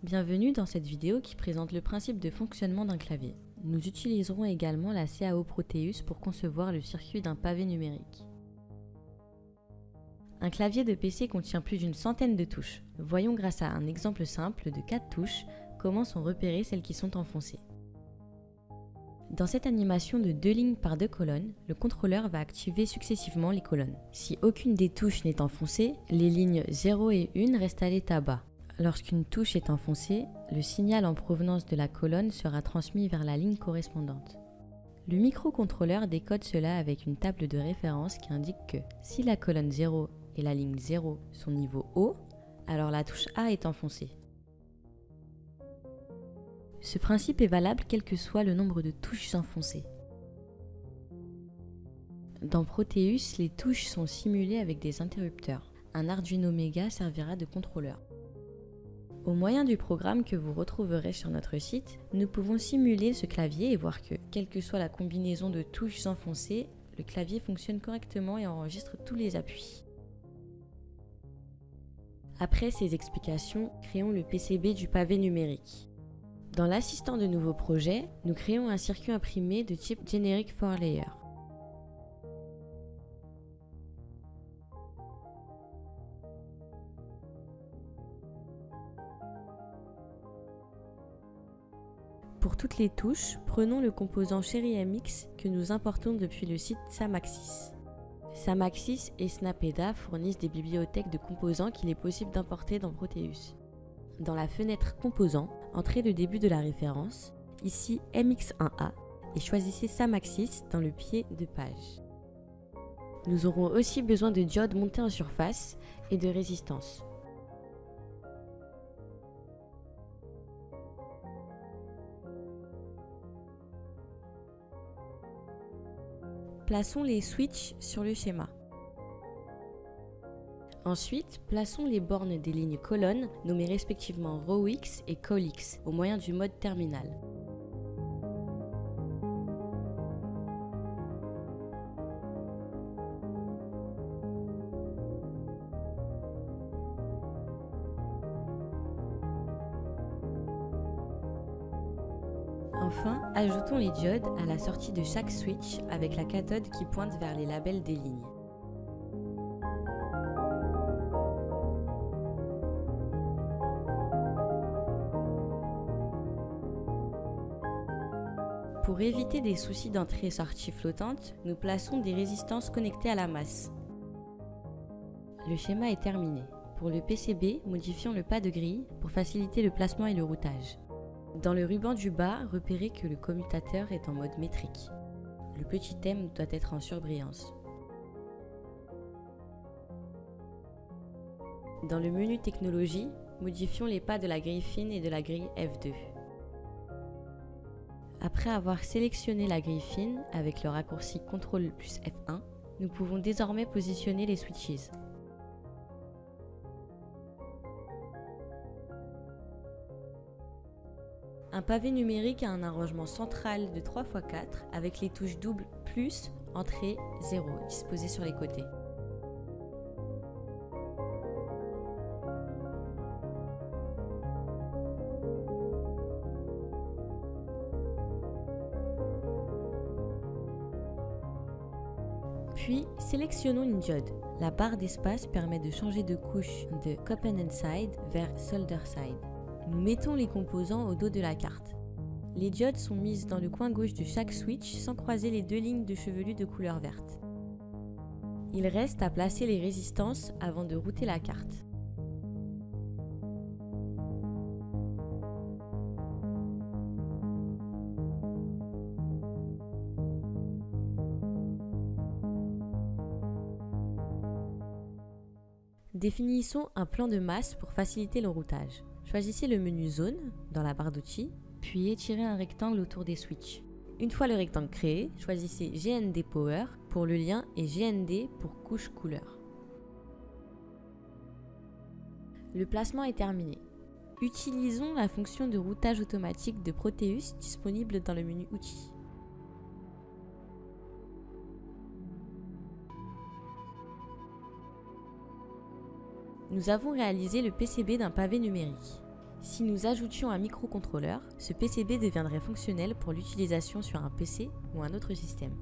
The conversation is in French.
Bienvenue dans cette vidéo qui présente le principe de fonctionnement d'un clavier. Nous utiliserons également la CAO Proteus pour concevoir le circuit d'un pavé numérique. Un clavier de PC contient plus d'une centaine de touches. Voyons grâce à un exemple simple de 4 touches comment sont repérées celles qui sont enfoncées. Dans cette animation de 2 lignes par 2 colonnes, le contrôleur va activer successivement les colonnes. Si aucune des touches n'est enfoncée, les lignes 0 et 1 restent à l'état bas. Lorsqu'une touche est enfoncée, le signal en provenance de la colonne sera transmis vers la ligne correspondante. Le microcontrôleur décode cela avec une table de référence qui indique que si la colonne 0 et la ligne 0 sont niveau haut, alors la touche A est enfoncée. Ce principe est valable quel que soit le nombre de touches enfoncées. Dans Proteus, les touches sont simulées avec des interrupteurs. Un Arduino Mega servira de contrôleur. Au moyen du programme que vous retrouverez sur notre site, nous pouvons simuler ce clavier et voir que, quelle que soit la combinaison de touches enfoncées, le clavier fonctionne correctement et enregistre tous les appuis. Après ces explications, créons le PCB du pavé numérique. Dans l'assistant de nouveau projet, nous créons un circuit imprimé de type Generic for Layer. Pour toutes les touches, prenons le composant CheriMX que nous importons depuis le site Samaxis. Samaxis et Snapeda fournissent des bibliothèques de composants qu'il est possible d'importer dans Proteus. Dans la fenêtre Composants, entrez le début de la référence, ici MX1A, et choisissez Samaxis dans le pied de page. Nous aurons aussi besoin de diodes montées en surface et de résistance. Plaçons les switches sur le schéma. Ensuite, plaçons les bornes des lignes colonnes nommées respectivement RowX et CallX au moyen du mode terminal. Enfin, ajoutons les diodes à la sortie de chaque switch avec la cathode qui pointe vers les labels des lignes. Pour éviter des soucis d'entrée et sortie flottante, nous plaçons des résistances connectées à la masse. Le schéma est terminé. Pour le PCB, modifions le pas de grille pour faciliter le placement et le routage. Dans le ruban du bas, repérez que le commutateur est en mode métrique. Le petit M doit être en surbrillance. Dans le menu Technologie, modifions les pas de la grille fine et de la grille F2. Après avoir sélectionné la grille fine avec le raccourci CTRL plus F1, nous pouvons désormais positionner les switches. Un pavé numérique a un arrangement central de 3x4 avec les touches double plus, entrée, 0 disposées sur les côtés. Puis, sélectionnons une diode. La barre d'espace permet de changer de couche de Copen & Side vers Solder Side. Nous mettons les composants au dos de la carte. Les diodes sont mises dans le coin gauche de chaque switch sans croiser les 2 lignes de chevelu de couleur verte. Il reste à placer les résistances avant de router la carte. Définissons un plan de masse pour faciliter le routage. Choisissez le menu Zone dans la barre d'outils, puis étirez un rectangle autour des switches. Une fois le rectangle créé, choisissez GND Power pour le lien et GND pour couche couleur. Le placement est terminé. Utilisons la fonction de routage automatique de Proteus disponible dans le menu Outils. Nous avons réalisé le PCB d'un pavé numérique. Si nous ajoutions un microcontrôleur, ce PCB deviendrait fonctionnel pour l'utilisation sur un PC ou un autre système.